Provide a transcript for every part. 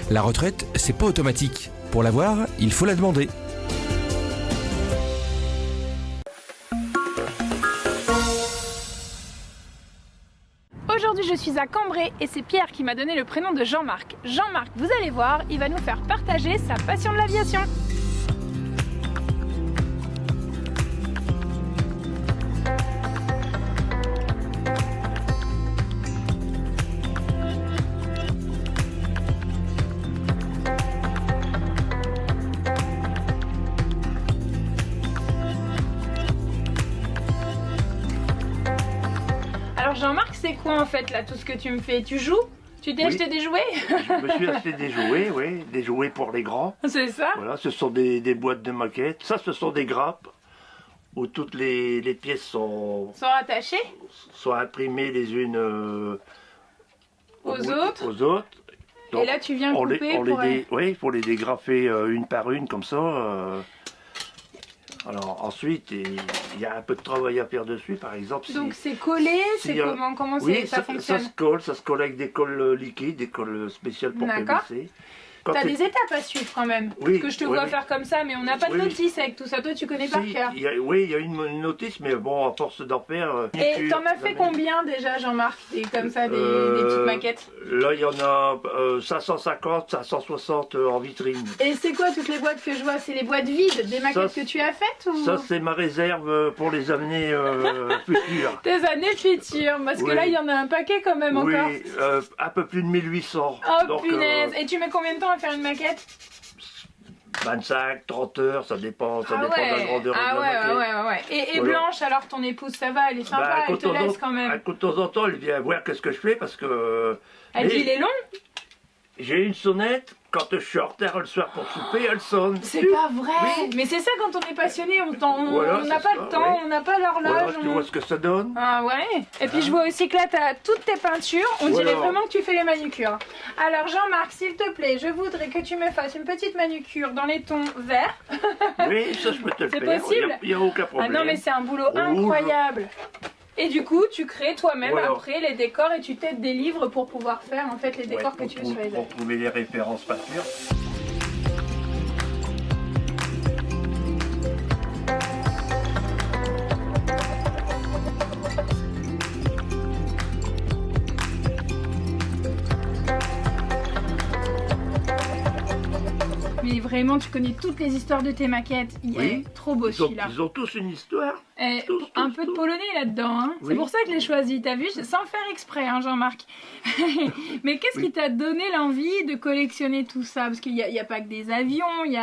La retraite, c'est pas automatique. Pour l'avoir, il faut la demander. Aujourd'hui, je suis à Cambrai et c'est Pierre qui m'a donné le prénom de Jean-Marc. Jean-Marc, vous allez voir, il va nous faire partager sa passion de l'aviation. Alors Jean-Marc, c'est quoi en fait là tout ce que tu me fais? Tu joues? Tu t'es acheté des jouets? Je me suis acheté des jouets, oui, des jouets pour les grands. C'est ça? Voilà, ce sont des boîtes de maquettes. Ça, ce sont des grappes où toutes les pièces sont Rattachés imprimées les unes aux autres. Donc, et là tu viens couper pour les dégrafer une par une comme ça. Alors ensuite, il y a un peu de travail à faire dessus, par exemple. Donc c'est collé, c'est comment ça fonctionne? Ça se colle avec des colles liquides, des colles spéciales pour PVC. T'as des étapes à suivre quand même. Oui, parce que je te vois faire comme ça, mais on n'a pas de notice avec tout ça. Toi, tu connais par cœur. Il y a une notice, mais bon, à force d'en faire. Et t'en as fait combien déjà, Jean-Marc? Comme ça, des petites maquettes? Là, il y en a 550, 560 en vitrine. Et c'est quoi toutes les boîtes que je vois? C'est les boîtes vides des maquettes que tu as faites ou... Ça, c'est ma réserve pour les années futures. Tes années futures, parce que là, il y en a un paquet quand même encore. Oui, un peu plus de 1800. Oh donc, punaise! Et tu mets combien de temps à faire une maquette? 25, 30 heures, ça dépend de la grandeur de la maquette. Et voilà. Blanche, alors ton épouse, ça va, elle est sympa, elle te laisse quand même. De temps en temps, elle vient voir qu'est-ce que je fais parce que... Elle dit, il est long? J'ai une sonnette, quand je suis en retard le soir pour souper, elle sonne. C'est pas vrai. Oui. Mais c'est ça quand on est passionné, on n'a pas le temps, on n'a pas l'horloge. Tu vois ce que ça donne. Ah ouais. Et puis je vois aussi que là tu as toutes tes peintures, on dirait vraiment que tu fais les manucures. Alors Jean-Marc, s'il te plaît, je voudrais que tu me fasses une petite manucure dans les tons verts. Oui, ça je peux te le faire. C'est possible? Il n'y a aucun problème. Ah non mais c'est un boulot incroyable. Et du coup, tu crées toi-même après les décors et tu t'aides des livres pour pouvoir faire en fait les décors que tu veux sur les pour trouver les références peintures. Mais vraiment, tu connais toutes les histoires de tes maquettes. Il est trop beau celui-là. Ils ont tous une histoire. Un peu de polonais là-dedans. Hein. C'est pour ça que je l'ai choisi, t'as vu, sans faire exprès, hein, Jean-Marc. Mais qu'est-ce qui t'a donné l'envie de collectionner tout ça? Parce qu'il n'y a pas que des avions, il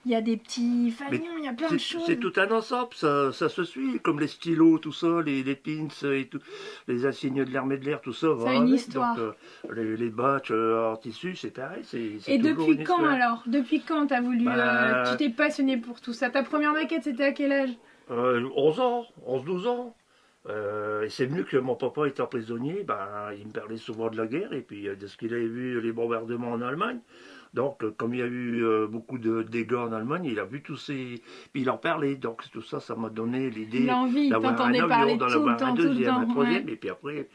y a des petits fanions, il y a plein de choses. C'est tout un ensemble, ça se suit, comme les stylos, tout ça, les pins et tout, les insignes de l'armée de l'air, tout ça. C'est une histoire. Donc, les batchs en tissu, c'est pareil. Et depuis quand alors? Depuis quand t'as voulu, tu t'es passionné pour tout ça? Ta première maquette, c'était à quel âge? 11 ans, 11-12 ans. Et c'est venu que mon papa était prisonnier, il me parlait souvent de la guerre, et puis de ce qu'il avait vu les bombardements en Allemagne. Donc, comme il y a eu beaucoup de dégâts en Allemagne, il a vu tous ces... Puis il en parlait, donc tout ça, ça m'a donné l'idée d'avoir un avion, d'en avoir un deuxième, un troisième, et puis après,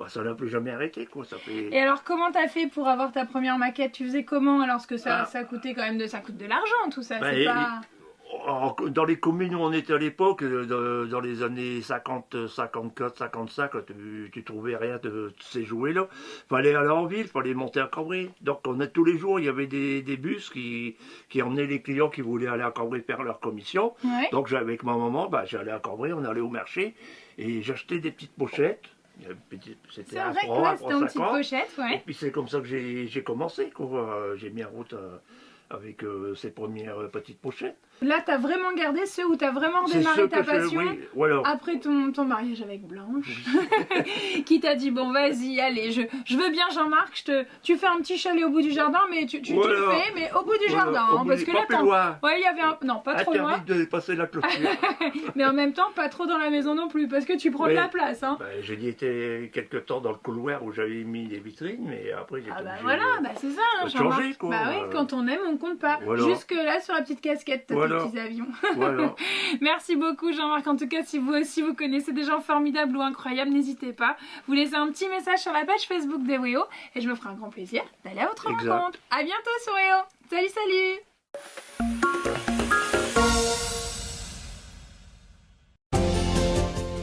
ça n'a plus jamais arrêté, quoi. Ça fait... Et alors, comment t'as fait pour avoir ta première maquette? Tu faisais comment, alors que ça coûtait quand même ça coûte de l'argent, tout ça, c'est pas... Dans les communes où on était à l'époque, dans les années 50, 54, 55, tu trouvais rien de ces jouets-là. Fallait aller en ville, fallait monter à Cambrai. Donc tous les jours, il y avait des bus qui emmenaient les clients qui voulaient aller à Cambrai faire leur commission. Ouais. Donc avec ma maman, j'allais à Cambrai, on allait au marché et j'achetais des petites pochettes. C'était un franc, un franc 50. Et puis c'est comme ça que j'ai commencé. J'ai mis en route avec ces premières petites pochettes. Là, tu as vraiment gardé ceux où tu as vraiment démarré ta passion après ton mariage avec Blanche, qui t'a dit, bon, vas-y, allez, je veux bien, Jean-Marc, tu fais un petit chalet au bout du jardin, mais tu le fais, mais au bout du jardin. Hein, parce que là, il y avait non, pas trop loin. Interdit de passer la clôture. Mais en même temps, pas trop dans la maison non plus, parce que tu prends de la place. Hein. J'ai été quelque temps dans le couloir où j'avais mis les vitrines, mais après, j'ai c'est ça, hein, Jean-Marc. Quand on aime, on compte pas. Jusque là, sur la petite casquette, t'as les petits avions. Voilà. Merci beaucoup Jean-Marc. En tout cas, si vous aussi vous connaissez des gens formidables ou incroyables, n'hésitez pas. Vous laissez un petit message sur la page Facebook de WEO et je me ferai un grand plaisir d'aller à votre rencontre. À bientôt sur WEO. Salut, salut.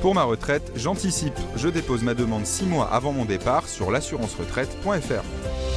Pour ma retraite, j'anticipe. Je dépose ma demande 6 mois avant mon départ sur l'assurance-retraite.fr.